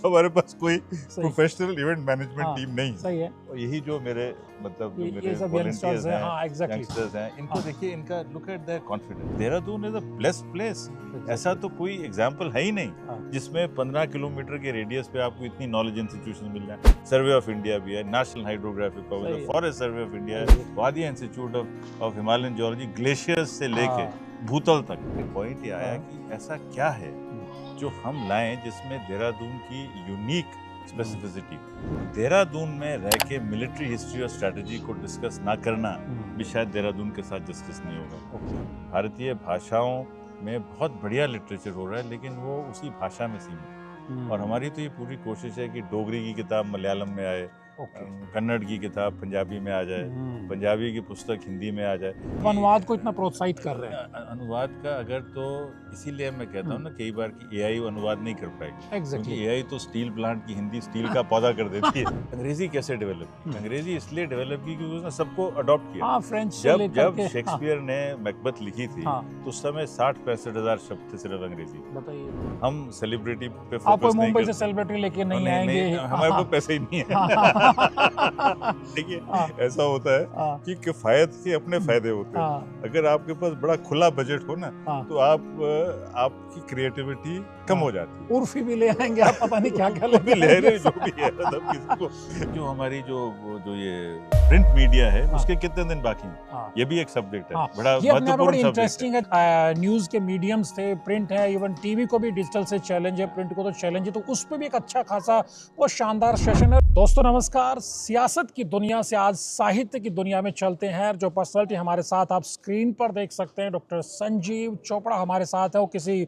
हमारे पास कोई सही। प्रोफेशनल इवेंट मैनेजमेंट हाँ, टीम नहीं है। सही है। और यही जो मेरे मतलब जो ये मेरे सब वॉलंटियर्स यंगस्टर्स हैं, हैं, हाँ एग्जैक्टली। यंगस्टर्स हैं, इनको हाँ। देखिए, इनका look at there confidence. Dehradun is a blessed place. ऐसा Exactly. तो कोई एग्जाम्पल है ही नहीं हाँ। जिसमें 15 किलोमीटर के रेडियस पे आपको इतनी नॉलेज इंस्टीट्यूशन मिल जाए। सर्वे ऑफ इंडिया भी है, नेशनल हाइड्रोग्राफिक ऑफिस सही है, है। फॉरेस्ट सर्वे ऑफ इंडिया है, Exactly. Wadia institute of Himalayan geology, glaciers से लेके हाँ। भूतल तक। पॉइंट ये आया हाँ। कि ऐसा क्या है जो हम लाएं जिसमें देहरादून की यूनिक स्पेसिफिसिटी। देहरादून में रह के मिलिट्री हिस्ट्री और स्ट्रेटजी को डिस्कस ना करना भी शायद देहरादून के साथ जस्टिस नहीं होगा। भारतीय भाषाओं में बहुत बढ़िया लिटरेचर हो रहा है, लेकिन वो उसी भाषा में सीमित है। और हमारी तो ये पूरी कोशिश है कि डोगरी की किताब मलयालम में आए, कन्नड़ की किताब पंजाबी में आ जाए, पंजाबी की पुस्तक हिंदी में आ जाए। अनुवाद को इतना प्रोत्साहित कर रहे हैं। अनुवाद का अगर तो इसीलिए मैं कहता हूँ ना कई बार कि एआई अनुवाद नहीं कर पाएगी। Exactly. क्योंकि एआई तो स्टील प्लांट की हिंदी स्टील का पौधा कर देती है। अंग्रेजी कैसे डेवलप की? अंग्रेजी इसलिए डेवलप की क्योंकि उसने सबको अडॉप्ट किया। हाँ, फ्रेंच से जब लेकर जब के, शेक्सपियर ने मैकबेथ लिखी थी तो उस समय 60-65 हजार शब्द थे सिर्फ अंग्रेजी। बताइए, हम सेलिब्रिटी पे आप फोकस कोई नहीं मुंबई से करते। सेलिब्रिटी लेके नहीं आएंगे। हमारे को पैसे ही नहीं है। देखिए, ऐसा होता है कि किफायत के अपने फायदे होते हैं। अगर आपके पास बड़ा खुला बजट हो ना तो आपकी क्रिएटिविटी कम हो जाती है। उर्फी भी ले आएंगे आप, पता नहीं क्या क्या भी ले रहे जो भी है, मतलब किसी को जो हमारी जो ये प्रिंट मीडिया है उसके कितने दिन बाकी हैं, ये भी एक सब्जेक्ट है। बड़ा ये अपने आप में बड़ी महत्वपूर्ण इंटरेस्टिंग है। न्यूज के मीडियम्स थे, प्रिंट है, इवन टीवी को भी डिजिटल से चैलेंज है, प्रिंट को तो चैलेंज है, तो उस पर भी एक अच्छा खासा वो शानदार सेशन है। दोस्तों नमस्कार, सियासत की दुनिया से आज साहित्य की दुनिया में चलते हैं। जो पर्सनालिटी हमारे साथ आप स्क्रीन पर देख सकते हैं, डॉक्टर संजीव चोपड़ा हमारे साथ है। वो किसी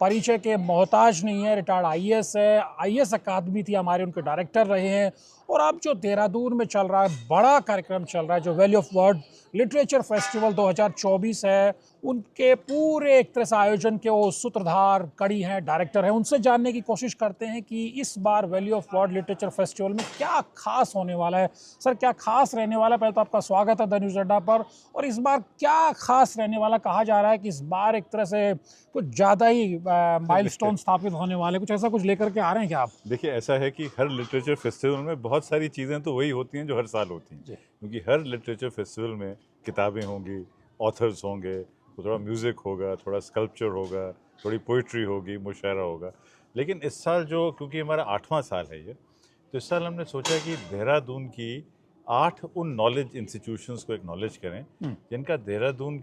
परिचय के मोहताज नहीं है, रिटायर्ड आईएएस है, आईएएस अकादमी थी हमारे, उनके डायरेक्टर रहे हैं। और अब जो देहरादून में चल रहा है, बड़ा कार्यक्रम चल रहा है, जो valley of word literature festival 2024 है, उनके पूरे एक तरह से आयोजन के वो सूत्रधार कड़ी हैं, डायरेक्टर हैं। उनसे जानने की कोशिश करते हैं कि इस बार valley of word literature festival में क्या खास होने वाला है। सर, क्या खास रहने वाला है? पहले तो आपका स्वागत है द न्यूज़ अड्डा पर। और इस बार क्या खास रहने वाला? कहा जा रहा है कि इस बार एक तरह से कुछ ज़्यादा ही माइलस्टोन स्थापित होने वाले, कुछ ऐसा कुछ लेकर के आ रहे हैं क्या आप? देखिए, ऐसा है कि हर लिटरेचर फेस्टिवल में बहुत सारी चीज़ें तो वही होती हैं जो हर साल होती हैं। क्योंकि हर लिटरेचर फेस्टिवल में किताबें होंगी, ऑथर्स होंगे, थोड़ा म्यूज़िक होगा, थोड़ा स्कल्पचर होगा, थोड़ी पोइट्री होगी, मुशायरा होगा। लेकिन इस साल जो, क्योंकि हमारा 8वां साल है ये, तो इस साल हमने सोचा कि देहरादून की 8 उन नॉलेज इंस्टीट्यूशंस को एक्नॉलेज करें जिनका देहरादून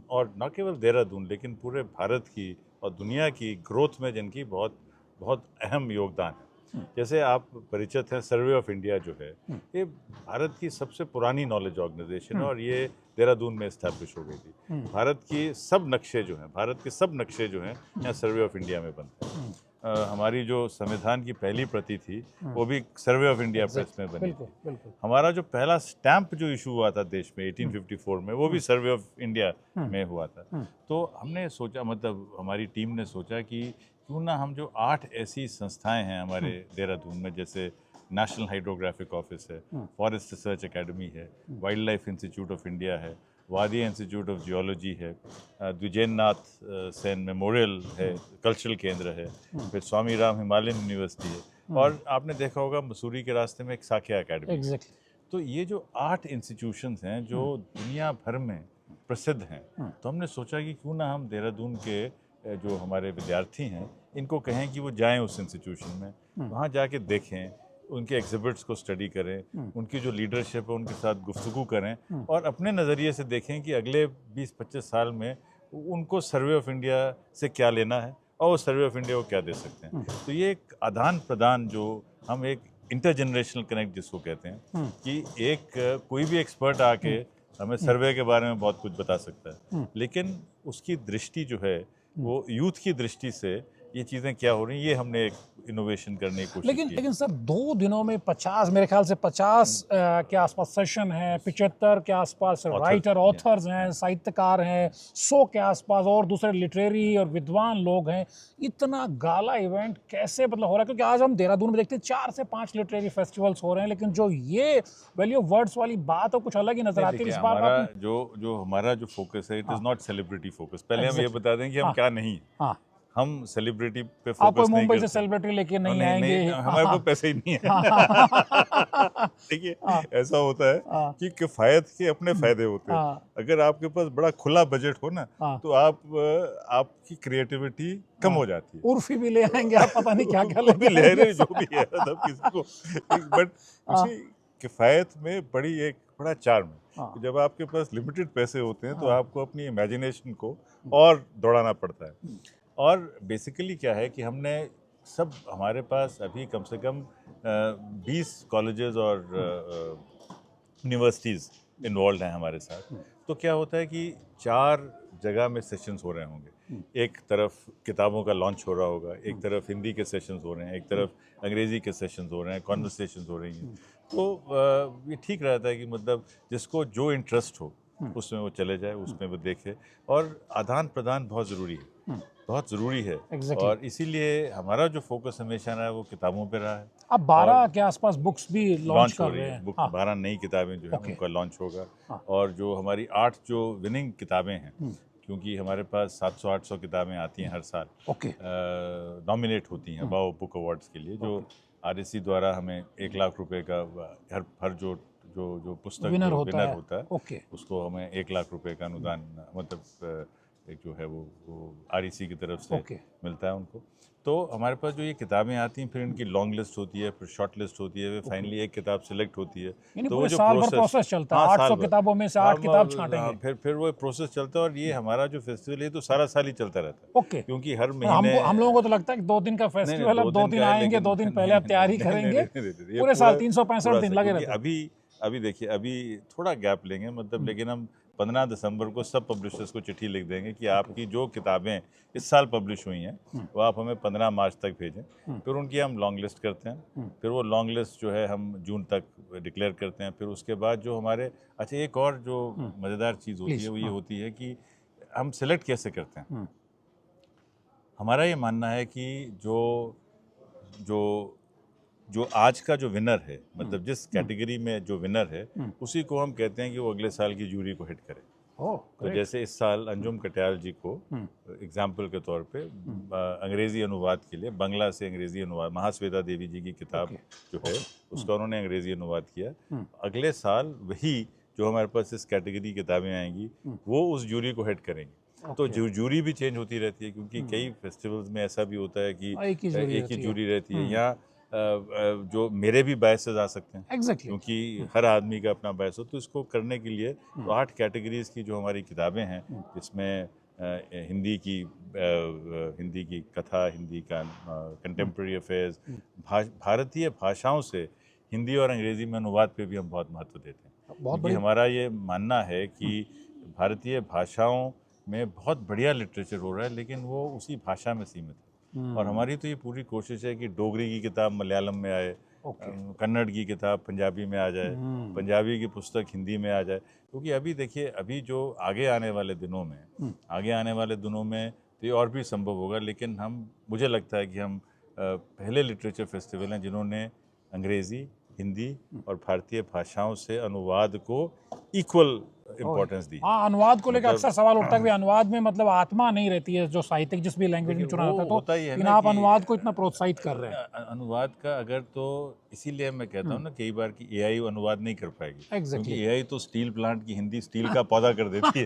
और न केवल देहरादून लेकिन पूरे भारत की और दुनिया की ग्रोथ में जिनकी बहुत बहुत अहम योगदान है। जैसे आप परिचित हैं, सर्वे ऑफ इंडिया जो है, ये भारत की सबसे पुरानी नॉलेज ऑर्गेनाइजेशन है और ये देहरादून में इस्टेब्लिश हो गई थी। भारत के सब नक्शे जो हैं यहाँ सर्वे ऑफ इंडिया में बनते हैं। हमारी जो संविधान की पहली प्रति थी वो भी सर्वे ऑफ इंडिया प्रेस में बनी थी। हमारा जो पहला स्टैंप जो इशू हुआ था देश में 1854 में, वो भी सर्वे ऑफ इंडिया में हुआ था। तो हमने सोचा, मतलब हमारी टीम ने सोचा कि क्यों ना हम जो 8 ऐसी संस्थाएं हैं हमारे देहरादून में, जैसे नेशनल हाइड्रोग्राफिक ऑफिस है, फॉरेस्ट रिसर्च एकेडमी है, wild life institute of India है, वादिया इंस्टीट्यूट ऑफ जियोलॉजी है, द्विजेंद्रनाथ सेन मेमोरियल है, कल्चरल केंद्र है, फिर स्वामी राम हिमालयन यूनिवर्सिटी है, और आपने देखा होगा मसूरी के रास्ते में एक साख्या एकेडमी। तो ये जो 8 इंस्टीट्यूशंस हैं जो दुनिया भर में प्रसिद्ध हैं, तो हमने सोचा कि क्यों ना हम देहरादून के जो हमारे विद्यार्थी हैं इनको कहें कि वो जाएं उस इंस्टीट्यूशन में, वहाँ जाके देखें, उनके एग्जिबिट्स को स्टडी करें, उनकी जो लीडरशिप है उनके साथ गुफ्तगू करें और अपने नज़रिए से देखें कि अगले 20-25 साल में उनको सर्वे ऑफ इंडिया से क्या लेना है और वो सर्वे ऑफ इंडिया को क्या दे सकते हैं। तो ये एक आदान प्रदान, जो हम एक इंटरजनरेशनल कनेक्ट जिसको कहते हैं, कि एक कोई भी एक्सपर्ट आके हमें सर्वे के बारे में बहुत कुछ बता सकता है, लेकिन उसकी दृष्टि जो है वो यूथ की दृष्टि से ये चीज़ें क्या हो रही हैं, ये हमने एक इनोवेशन करने की कोशिश की। लेकिन सर, 2 दिनों में 50, मेरे ख्याल से 50 के आसपास सेशन है, 75 के आसपास राइटर ऑथर्स हैं, साहित्यकार हैं, 100 के आसपास और दूसरे लिटरेरी और विद्वान लोग हैं। इतना गाला इवेंट कैसे मतलब हो रहा है? क्योंकि आज हम देहरादून में देखते हैं 4 से 5 लिटरेरी फेस्टिवल्स हो रहे हैं, लेकिन जो ये वैली ऑफ वर्ड्स वाली बात है कुछ अलग ही नजर आती है इस बार। हमारा जो फोकस है, it is not celebrity focus. पहले हम ये बता दें कि हम क्या नहीं, हम सेलिब्रिटी पे आप फोकस कोई नहीं मुंबई से करते। सेलिब्रिटी लेके नहीं नहीं आएंगे। नहीं, हमारे हाँ, पास पैसे ही नहीं है। हाँ, देखिए, हाँ, ऐसा होता है हाँ, कि किफ़ायत के अपने फ़ायदे होते हैं। हाँ, अगर आपके पास बड़ा खुला बजट हो ना, हाँ, तो आपकी क्रिएटिविटी कम हाँ। हो जाती है। उर्फी भी ले आएंगे आप, पता नहीं क्या क्या वो लेके भी ले आएंगे। रहे जो भी है, मतलब किसी को बट हाँ, उसी किफ़ायत में बड़ी एक बड़ा चार्म है कि हाँ, जब आपके पास लिमिटेड पैसे होते हैं तो हाँ, आपको अपनी इमेजिनेशन को और दौड़ाना पड़ता है। और बेसिकली क्या है कि हमने सब हमारे पास अभी कम से कम 20 कॉलेजेस और यूनिवर्सिटीज़ इन्वॉल्व हैं हमारे साथ। तो क्या होता है कि 4 जगह में सेशंस हो रहे होंगे। एक तरफ किताबों का लॉन्च हो रहा होगा, एक तरफ हिंदी के सेशंस हो रहे हैं, एक तरफ अंग्रेज़ी के सेशंस हो रहे हैं, कॉन्वर्सेशंस हो रही हैं। तो ये ठीक रहता है कि मतलब जिसको जो इंटरेस्ट हो उसमें वो चले जाए, उसमें वो देखे। और आदान प्रदान बहुत ज़रूरी है, बहुत ज़रूरी है। एग्जैक्टली। और इसीलिए हमारा जो फोकस हमेशा रहा है वो किताबों पे रहा है। अब और 12 के आसपास बुक्स भी लॉन्च लॉन्च हो कर रही रहे है हैं। बुक, हाँ, 12 नई किताबें जो है ओके। उनका लॉन्च होगा। हाँ, और जो हमारी 8 जो विनिंग किताबें हैं, क्योंकि हमारे पास 700-800 किताबें आती हैं हर साल, ओके, नॉमिनेट होती हैं वाओ बुक अवार्ड्स के लिए, जो RSC द्वारा हमें 1 लाख रुपए का हर जो जो जो पुस्तक विनर जो होता विनर है। होता है ओके, उसको हमें 1 लाख रुपए का अनुदान, मतलब एक जो है वो RSC की तरफ से ओके। मिलता है उनको। तो हमारे पास जो ये किताबें आती हैं, फिर इनकी लॉन्ग लिस्ट होती है, फिर शॉर्ट लिस्ट होती है, फिर फाइनली एक किताब सेलेक्ट होती है। यानी तो वो पूरे जो साल भर प्रोसेस, प्रोसेस चलता है। हाँ, साल 800 भर किताबों में से 8 किताब छांटेंगे। फिर वो प्रोसेस चलता है। और ये हमारा जो फेस्टिवल है तो सारा साल ही चलता रहता है, ओके। क्योंकि हर हम महीने हम लोगों को तो लगता है कि 2 दिन का नहीं नहीं फेस्टिवल है, 2 अब 2 दिन दिन का है, आएंगे, लेकिन 2 दिन पहले आप तैयारी करेंगे। ये पूरे साल 365 पूरा दिन सा, लगे क्योंकि रहते हैं। अभी देखिए, अभी थोड़ा गैप लेंगे, मतलब लेकिन हम 15 दिसंबर को सब पब्लिशर्स को चिट्ठी लिख देंगे कि आपकी जो किताबें इस साल पब्लिश हुई हैं वो आप हमें 15 मार्च तक भेजें। फिर उनकी हम लॉन्ग लिस्ट करते हैं, फिर वो लॉन्ग लिस्ट जो है हम जून तक डिक्लेयर करते हैं। फिर उसके बाद जो हमारे, अच्छा, एक और जो मज़ेदार चीज़ होती है प्लीज। वो ये हाँ, होती है कि हम सेलेक्ट कैसे करते हैं। हम्म, हमारा ये मानना है कि जो जो जो आज का जो विनर है, मतलब जिस कैटेगरी में जो विनर है, उसी को हम कहते हैं कि वो अगले साल की जूरी को हिट करे। ओह, तो ग्रेट। जैसे इस साल अंजुम कटियाल जी को एग्जाम्पल के तौर पे अंग्रेज़ी अनुवाद के लिए, बांग्ला से अंग्रेज़ी अनुवाद, महाश्वेता देवी जी की किताब ओके। जो है उसका उन्होंने अंग्रेज़ी अनुवाद किया। अगले साल वही जो हमारे पास इस कैटेगरी की किताबें आएंगी वो उस जूरी को हेड करेंगी। तो जूरी भी चेंज होती रहती है, क्योंकि कई फेस्टिवल्स में ऐसा भी होता है कि एक ही जूरी एक ही रहती है। जूरी रहती है। या जो मेरे भी बायसेस आ सकते हैं, एग्जैक्टली। क्योंकि हर आदमी का अपना बायस हो। तो इसको करने के लिए तो 8 कैटेगरीज की जो हमारी किताबें हैं, जिसमें हिंदी की कथा, हिंदी का कंटेम्प्रेरी अफेयर्स, भारतीय भाषाओं से हिंदी और अंग्रेज़ी में अनुवाद पे भी हम बहुत महत्व देते हैं, बहुत क्योंकि हमारा ये मानना है कि भारतीय भाषाओं में बहुत बढ़िया लिटरेचर हो रहा है, लेकिन वो उसी भाषा में सीमित है। और हमारी तो ये पूरी कोशिश है कि डोगरी की किताब मलयालम में आए, कन्नड़ की किताब पंजाबी में आ जाए, पंजाबी की पुस्तक हिंदी में आ जाए। क्योंकि अभी देखिए, अभी जो आगे आने वाले दिनों में तो ये और भी संभव होगा, लेकिन मुझे लगता है कि हम पहले लिटरेचर फेस्टिवल हैं जिन्होंने अंग्रेज़ी, हिंदी और भारतीय भाषाओं से अनुवाद को इक्वल इम्पोर्टेंस दी। हाँ, अनुवाद को लेकर मतलब अक्सर सवाल उठता है कि अनुवाद में मतलब आत्मा नहीं रहती है, जो साहित्यिक जिस भी लैंग्वेज में देखिए, चुना वो जाता है। होता ही है लेकिन ना आप कि अनुवाद को इतना प्रोत्साहित कर रहे हैं। अनुवाद का अगर, तो इसीलिए मैं कहता हूँ ना कई बार कि AI अनुवाद नहीं कर पाएगी, Exactly. क्योंकि AI तो स्टील प्लांट की हिंदी स्टील का पौधा कर देती है।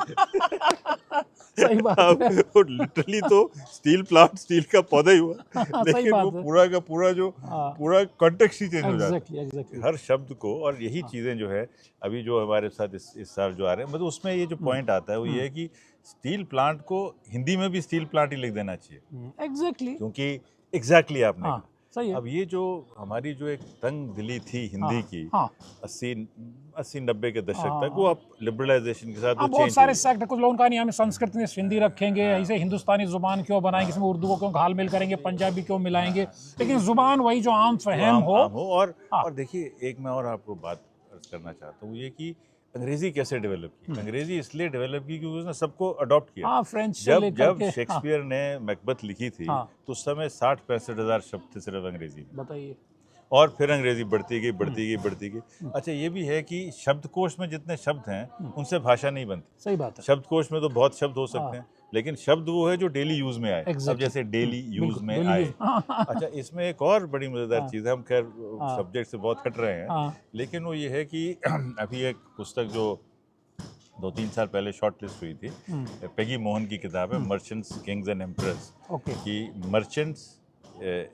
सही बात है। वो लिटरली तो स्टील प्लांट स्टील का पौधा ही हुआ, सही लेकिन बात वो है। पूरा का पूरा जो पूरा कॉन्टेक्स्ट ही चेंज हो जाता है एग्जैक्टली। हर शब्द को। और यही चीज़ें जो है अभी जो हमारे साथ इस साल जो आ रहे हैं, मतलब उसमें ये जो पॉइंट आता है वो ये है कि स्टील प्लांट को हिंदी में भी स्टील प्लांट ही लिख देना चाहिए, एग्जैक्टली। क्योंकि एग्जैक्टली आपने हाँ, कहा। सही है। अब ये जो हमारी जो एक तंग दिली थी हिंदी की, हाँ, 80-90 के दशक तक, वो अब लिबरलाइजेशन के साथ वो हाँ, बहुत चेंज सारे हुई। सेक्टर, कुछ लोगों का नहीं, हमें संस्कृत में हिंदी रखेंगे, ऐसे हिंदुस्तानी जुबान क्यों बनाएंगे, इसमें उर्दू को क्यों घाल मिल करेंगे, पंजाबी क्यों मिलाएंगे, लेकिन जुबान वही जो आम फहम हो। आम हो। और देखिए, एक मैं और आपको बात अर्ज करना चाहता हूँ, ये कि अंग्रेजी कैसे डेवलप की। अंग्रेजी इसलिए डेवलप की क्योंकि उसने सबको अडॉप्ट किया। हाँ, फ्रेंच से जब लेकर के। शेक्सपियर ने मैकबेथ लिखी थी, हाँ। तो उस समय 60-65 हज़ार शब्द थे सिर्फ अंग्रेजी में। बताइए। और फिर अंग्रेजी बढ़ती गई। अच्छा, ये भी है कि शब्दकोश में जितने शब्द हैं उनसे भाषा नहीं बनती। सही बात है। शब्दकोश में तो बहुत शब्द हो सकते हाँ। हैं, लेकिन शब्द वो है जो डेली यूज में आए। अब एग्जैक्टली। जैसे डेली यूज बिल्कुल, में डेली आए। यूज। हाँ। अच्छा, इसमें एक और बड़ी मजेदार हाँ। चीज़ है, हम खैर हाँ। सब्जेक्ट से बहुत हट रहे हैं, हाँ। लेकिन वो ये है कि अभी एक पुस्तक जो 2-3 साल पहले शॉर्ट लिस्ट हुई थी, पेगी मोहन की किताब है, merchants, Kings and emperors, okay. कि मर्चेंट्स,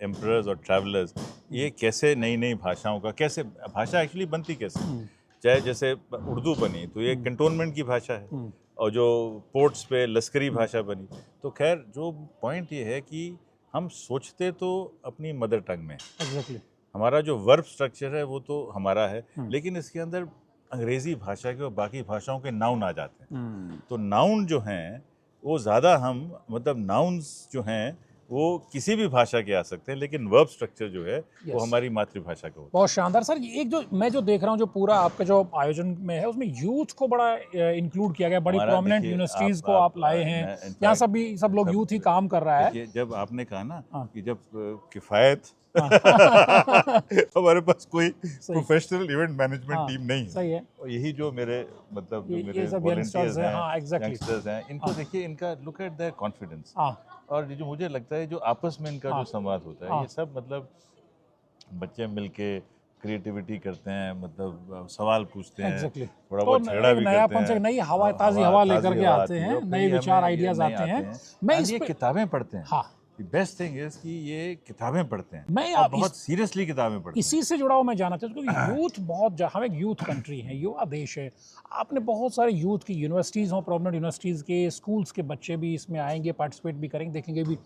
एम्परर्स और ट्रैवलर्स ये कैसे नई नई भाषाओं का, कैसे भाषा एक्चुअली बनती कैसे, चाहे जैसे उर्दू बनी तो ये कंटोनमेंट की भाषा है, और जो पोर्ट्स पे लश्करी भाषा बनी। तो खैर जो पॉइंट ये है कि हम सोचते तो अपनी मदर टंग में, एग्जैक्टली। हमारा जो वर्ब स्ट्रक्चर है वो तो हमारा है, लेकिन इसके अंदर अंग्रेजी भाषा के और बाकी भाषाओं के नाउन आ जाते हैं। तो नाउन जो हैं वो ज़्यादा हम, मतलब नाउन्स जो हैं वो किसी भी भाषा के आ सकते हैं, लेकिन वर्ब स्ट्रक्चर जो है वो Yes. हमारी मातृभाषा का होता बहुत शानदार सर। ये एक जो मैं जो देख रहा हूँ, जो पूरा आपका जो आयोजन में है, उसमें यूथ को बड़ा इंक्लूड किया गया। बड़ी हमारा प्रोमिनेंट देखिए, यूनिवर्सिटीज आप- को आप लाए हैं, मैं in यहाँ fact सब लोग यूथ ही काम कर रहा है। देखिए, जब आपने कहा ना हाँ। कि जब किफ़ायत हमारे पास कोई प्रोफेशनल इवेंट मैनेजमेंट हाँ, टीम नहीं है, सही है। और यही जो मेरे मतलब जो ये मेरे सब वॉलंटियर्स youngsters हैं, हैं, हाँ, exactly. यंगस्टर्स हैं, इनको देखिए, इनका लुक एट देयर कॉन्फिडेंस, हाँ। और ये जो मुझे लगता है जो आपस में इनका हाँ। जो संवाद होता है, हाँ। ये सब मतलब बच्चे मिलके क्रिएटिविटी करते हैं, मतलब सवाल पूछते हैं, एग्जैक्टली। थोड़ा तो बहुत झगड़ा भी नयापन करते से हैं, नई हवा, ताज़ी हवा लेकर के आते है, हैं, और फिर नए ये विचार, हमें ये आइडियाज नए आते हैं। हैं। मैं और इस ये पे किताबें पढ़ते हैं। हाँ, बेस्ट थिंग इज कि ये किताबें पढ़ते हैं, मैं और अब बहुत सीरियसली किताबें पढ़ते हैं। इसी से जुड़ा हुआ मैं जानना चाहता हूँ, क्योंकि यूथ बहुत हम एक यूथ कंट्री है, युवा देश है। आपने बहुत सारे यूथ की यूनिवर्सिटीज़ हों, प्रोमिनेंट यूनिवर्सिटीज़ के, स्कूल्स के बच्चे भी इसमें आएंगे, पार्टिसिपेट भी करेंगे, देखेंगे भी।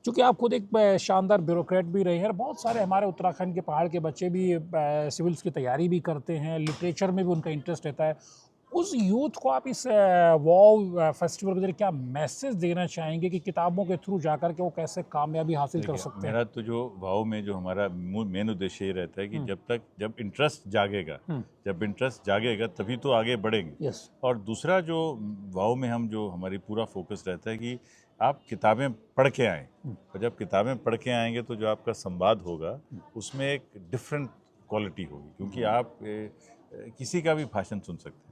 चूँकि आप खुद एक शानदार ब्यूरोक्रेट भी रहे हैं, बहुत सारे हमारे उत्तराखंड के पहाड़ के बच्चे भी सिविल्स की तैयारी भी करते हैं, लिटरेचर में भी उनका इंटरेस्ट रहता है। उस यूथ को आप इस वाव फेस्टिवल के जरिए क्या मैसेज देना चाहेंगे कि किताबों के थ्रू जाकर के वो कैसे कामयाबी हासिल कर देखिए, सकते हैं? मेरा तो जो वाव में जो हमारा मेन उद्देश्य ये रहता है कि जब इंटरेस्ट जागेगा तभी तो आगे बढ़ेंगे। यस। और दूसरा जो वाव में हम जो हमारी पूरा फोकस रहता है कि आप किताबें पढ़ के आएँ, और जब किताबें पढ़ के आएंगे तो जो आपका संवाद होगा उसमें एक डिफरेंट क्वालिटी होगी, क्योंकि आप किसी का भी भाषण सुन सकते हैं,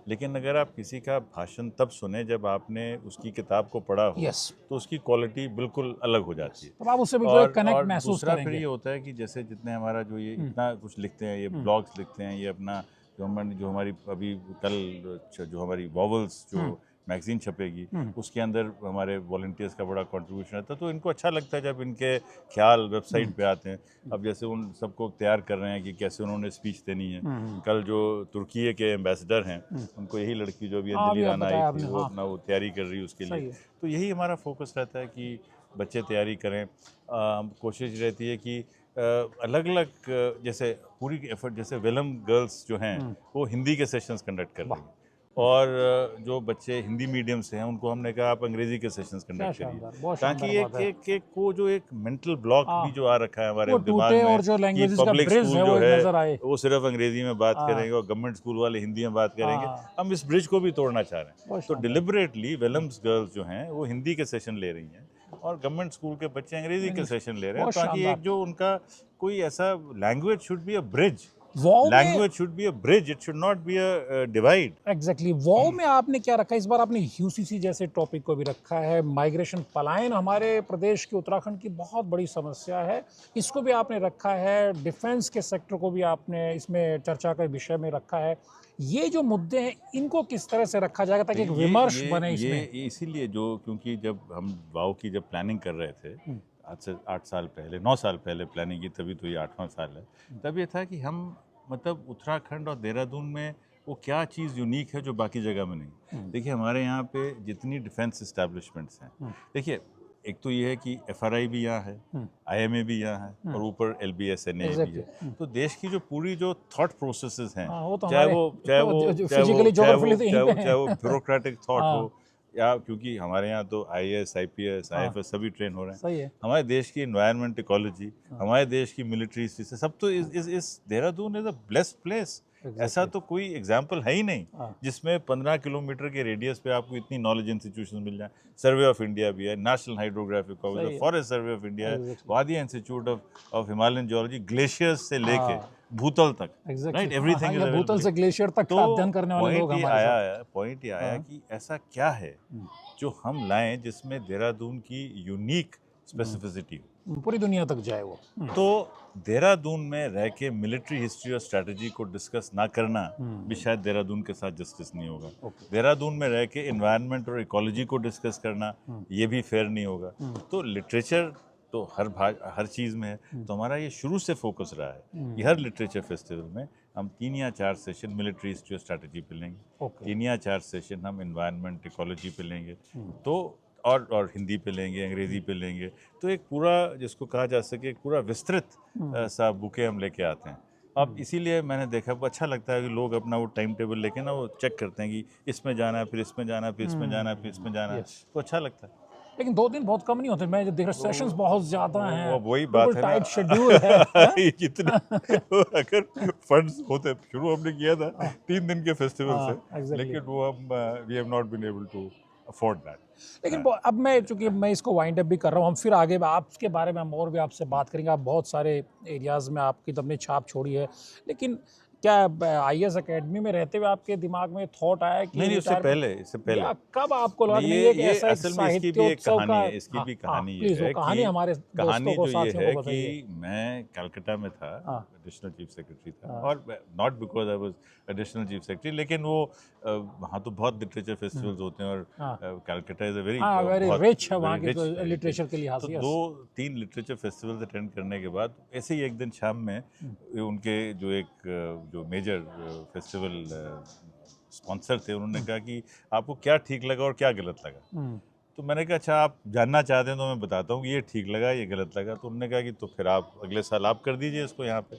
लेकिन अगर आप किसी का भाषण तब सुने जब आपने उसकी किताब को पढ़ा हो, Yes. तो उसकी क्वालिटी बिल्कुल अलग हो जाती है। तब आप उससे बिल्कुल एक कनेक्ट और महसूस दूसरा फिर करेंगे। ये होता है कि जैसे जितने हमारा जो ये इतना कुछ लिखते हैं, ये ब्लॉग्स लिखते हैं, ये अपना जो हमारी अभी कल जो हमारी वॉवल्स जो मैगजीन छपेगी, उसके अंदर हमारे वॉलंटियर्स का बड़ा कंट्रीब्यूशन रहता है, तो इनको अच्छा लगता है जब इनके ख्याल वेबसाइट पे आते हैं। अब जैसे उन सबको तैयार कर रहे हैं कि कैसे उन्होंने स्पीच देनी है। कल जो तुर्की के एम्बेसडर हैं, उनको यही लड़की जो अभी अंजलि राणा आई थी, वो अपना वो तैयारी कर रही है उसके लिए। तो यही हमारा फोकस रहता है कि बच्चे तैयारी करें। कोशिश रहती है कि अलग अलग जैसे पूरी एफर्ट, जैसे वेलम गर्ल्स जो हैं वो हिंदी के सेशंस कंडक्ट कर रही हैं, और जो बच्चे हिंदी मीडियम से हैं उनको हमने कहा आप अंग्रेजी के सेशंस कंडक्ट करिए, ताकि एक वो जो एक मेंटल ब्लॉक भी जो आ रखा है हमारे दिमाग में, और जो कि लैंग्वेजेस का पब्लिक ब्रिज स्कूल है जो वो है नजर आए। वो सिर्फ अंग्रेजी में बात करेंगे और गवर्नमेंट स्कूल वाले हिंदी में बात करेंगे। हम इस ब्रिज को भी तोड़ना चाह रहे हैं, तो डिलिबरेटली वेलम्स गर्ल्स जो हैं वो हिंदी के सेशन ले रही हैं, और गवर्नमेंट स्कूल के बच्चे अंग्रेजी के सेशन ले रहे हैं, ताकि एक जो उनका कोई ऐसा language should be a bridge, language should be a bridge, it should not be a divide. Exactly. वाव में आपने क्या रखा? इस बार आपने यूसीसी जैसे टॉपिक को भी रखा है। माइग्रेशन, पलायन हमारे प्रदेश के उत्तराखंड की बहुत बड़ी समस्या है, इसको भी आपने रखा है। डिफेंस के सेक्टर को भी आपने इसमें चर्चा का विषय में रखा है। ये जो मुद्दे हैं इनको किस तरह से रखा जाएगा ताकि एक विमर्श बने इसमें? इसीलिए क्योंकि जब हम वाव की जब प्लानिंग कर रहे थे, आज से 8 साल पहले, 9 साल पहले प्लानिंग की, तभी तो ये 8वां साल है, तब ये था कि हम मतलब उत्तराखंड और देहरादून में वो क्या चीज़ यूनिक है जो बाकी जगह में नहीं। देखिए, हमारे यहाँ पे जितनी डिफेंस इस्टेब्लिशमेंट्स हैं, देखिए एक तो ये है कि एफआरआई भी यहाँ है, आईएमए भी यहाँ है, और ऊपर एलबीएसएनए भी है। तो देश की जो पूरी जो थॉट प्रोसेसेस हैं, चाहे वो ब्यूरोक्रेटिक थॉट हो, या क्योंकि हमारे यहाँ तो आईएएस, आईपीएस, आईएफएस सभी ट्रेन हो रहे हैं। हमारे देश की एनवायरनमेंट, इकोलॉजी, हमारे देश की मिलिट्री, सब तो इस Dehradun is a blessed place ऐसा तो कोई एग्जाम्पल है ही नहीं हाँ। जिसमें 15 किलोमीटर के रेडियस पे आपको इतनी नॉलेज इंस्टीट्यूशन मिल जाए। सर्वे ऑफ इंडिया भी है, नेशनल हाइड्रोग्राफिक ऑफिस सही है, है। फॉरेस्ट सर्वे ऑफ इंडिया है, Exactly. Wadia institute of Himalayan geology, glaciers से लेके हाँ। भूतल तक, एग्जैक्टली राइट, एवरीथिंग इज भूतल से ग्लेशियर तक का तो अध्ययन करने वाले लोग पॉइंट ये हमारे आया साथ। पॉइंट ये आया हाँ। कि ऐसा क्या है जो हम लाएं जिसमें देहरादून की यूनिक स्पेसिफिसिटी हो। पूरी दुनिया तक जाए वो। तो देहरादून में रह के मिलिट्री हिस्ट्री और स्ट्रैटेजी को डिस्कस ना करना भी शायद देहरादून के साथ जस्टिस नहीं होगा। Okay. देहरादून में रह के एनवायरनमेंट और इकोलॉजी को डिस्कस करना ये भी फेयर नहीं होगा। तो लिटरेचर तो हर चीज़ में है। तो हमारा ये शुरू से फोकस रहा है कि हर लिटरेचर फेस्टिवल में हम 3 या 4 सेशन मिलिट्री हिस्ट्री और स्ट्रैटेजी पे लेंगे, Okay. 3 या 4 सेशन हम एनवायरनमेंट इकोलॉजी पे लेंगे, तो और हिंदी पे लेंगे, अंग्रेजी पे लेंगे। तो एक पूरा जिसको कहा जा सके एक पूरा विस्तृत सा बुके हम लेके आते हैं। अब इसीलिए मैंने देखा अच्छा लगता है कि लोग अपना वो टाइम टेबल लेके ना वो चेक करते हैं कि इसमें जाना है, फिर इसमें जाना है, फिर इसमें जाना है, फिर इसमें जाना है, Yes. तो अच्छा लगता है। लेकिन 2 दिन बहुत कम नहीं होते। मैं जो देख रहा सेशंस बहुत ज्यादा हैं। वो वही बात है ना। टाइट शेड्यूल है। जितना अगर फंड्स होते, शुरू हमने किया था 3 दिन के फेस्टिवल हाँ, से, exactly. लेकिन वो हम we have not been able to afford that. लेकिन अब मैं चूंकि मैं इसको वाइंड अप भी कर रहा हूँ, हम फिर आगे आपके बारे में हम और भी आपसे बात करेंगे। आप बहुत सारे एरियाज़ में आपकी तो अपनी छाप छोड़ी है, लेकिन क्या IAS एकेडमी में रहते हुए आपके दिमाग में थॉट आया कि नहीं, उससे पहले या कब आपको लगा कि नहीं, ये एक ये ऐसा एक असल में इसकी भी एक साहित्योत्सव कहानी का है। इसकी भी कहानी ये प्लीज वो है कहानी कि हमारे कहानी दोस्तों को जो ये साथियों है को बताइए। कि मैं कलकत्ता में था, हाँ। एडिशनल चीफ सेक्रेटरी था, हाँ। और not because I was additional chief secretary, लेकिन वो वहाँ तो बहुत लिटरेचर फेस्टिवल्स होते हैं, और हाँ। Calcutta is a very very rich है वहाँ की लिटरेचर के लिहाज तो से। 2-3 लिटरेचर फेस्टिवल्स अटेंड करने के बाद ऐसे ही एक दिन शाम में उनके जो जो मेजर फेस्टिवल स्पॉन्सर थे, उन्होंने कहा कि आपको क्या ठीक लगा और क्या गलत लगा। तो मैंने कहा अच्छा आप जानना चाहते हैं तो मैं बताता हूँ कि ये ठीक लगा, ये गलत लगा। तो उन्होंने कहा कि तो फिर आप अगले साल आप कर दीजिए इसको यहाँ पे।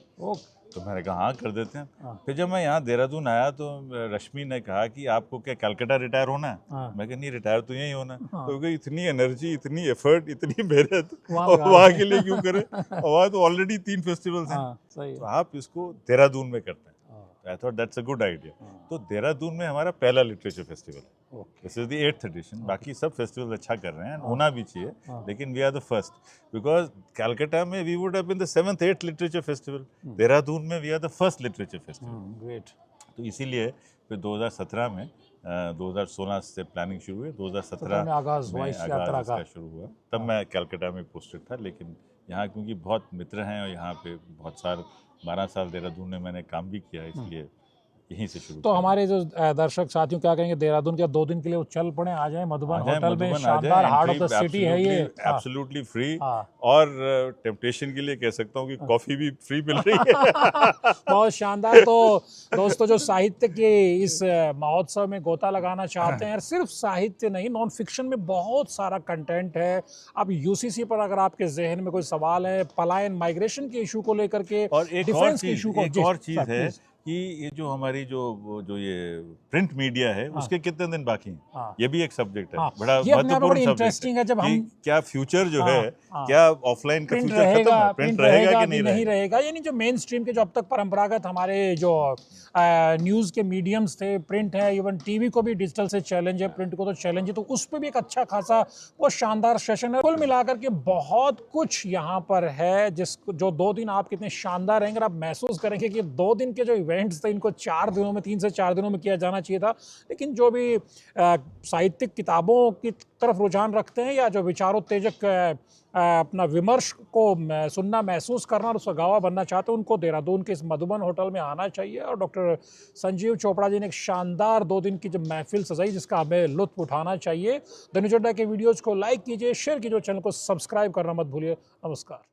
तो मैंने कहा हाँ कर देते हैं। फिर जब मैं यहाँ देहरादून आया तो रश्मि ने कहा कि आपको क्या कलकत्ता रिटायर होना है? मैं कहा नहीं, रिटायर तो यहीं होना है। तो क्योंकि इतनी एनर्जी, इतनी एफर्ट, इतनी मेहनत वहाँ के लिए क्यों करें, वहाँ तो ऑलरेडी 3 फेस्टिवल्स हैं, तो आप इसको देहरादून में करते हैं। I thought that's a good idea. तो देहरादून में हमारा पहला लिटरेचर फेस्टिवल है, this is the 8th edition. बाकी सब फेस्टिवल अच्छा कर रहे हैं, होना भी चाहिए, लेकिन we are the first, because Calcutta में we would have been the 7th 8th literature festival, Dehradun में we are the first literature festival. Great. तो इसीलिए फिर 2017 में 2016 से प्लानिंग शुरू हुई, 2017 में आगाज हुआ इस यात्रा का शुरू हुआ। तब मैं कलकत्ता में पोस्टेड था, लेकिन यहाँ क्योंकि बहुत मित्र हैं और यहाँ पे बहुत 12 साल देहरादून में मैंने काम भी किया, इसलिए यहीं से शुरू। तो हमारे जो दर्शक साथियों क्या कहेंगे, देहरादून के 2 दिन के लिए वो चल पड़े, आ जाए मधुबन होटल में, शानदार हार्ट ऑफ द सिटी है ये, एब्सोल्युटली फ्री। और टेम्पटेशन के लिए कह सकता हूँ कि कॉफी भी फ्री मिल रही है। बहुत शानदार। तो दोस्तों जो साहित्य के इस महोत्सव में गोता लगाना चाहते हैं, सिर्फ साहित्य नहीं, नॉन फिक्शन में बहुत सारा कंटेंट है। अब UCC पर अगर आपके जहन में कोई सवाल है, पलायन माइग्रेशन के इशू को लेकर के, और एक डिफेंस के इशू को, एक और चीज है कि ये जो हमारी जो ये प्रिंट मीडिया है, उसके कितने दिन बाकी हैं, ये भी एक सब्जेक्ट है, बड़ा महत्वपूर्ण इंटरेस्टिंग है। जब हम क्या फ्यूचर जो है, क्या ऑफलाइन का फ्यूचर खत्म है, प्रिंट रहेगा कि नहीं रहेगा। यानी जो मेन स्ट्रीम के जो अब तक परंपरागत हमारे जो न्यूज़ के मीडियम्स थे, प्रिंट है, इवन टीवी को भी डिजिटल से चैलेंज है, प्रिंट को तो चैलेंज है, तो उस पर भी एक अच्छा खासा वो शानदार सेशन है। कुल मिलाकर के बहुत कुछ यहाँ पर है, जो 2 दिन आप कितने शानदार रहेंगे, आप महसूस करेंगे कि 2 दिन के जो इवेंट्स थे इनको 4 दिनों में, 3 से 4 दिनों में किया जाना चाहिए था। लेकिन जो भी साहित्यिक किताबों की तरफ रुझान रखते हैं या जो विचारोत्तेजक अपना विमर्श को सुनना, महसूस करना और उसका गवाह बनना चाहते हैं, उनको देहरादून के इस मधुबन होटल में आना चाहिए। और डॉक्टर संजीव चोपड़ा जी ने एक शानदार 2 दिन की जो महफिल सजाई, जिसका हमें लुत्फ उठाना चाहिए। द न्यूज अड्डा के वीडियोज़ को लाइक कीजिए, शेयर कीजिए, चैनल को सब्सक्राइब करना मत भूलिए। नमस्कार।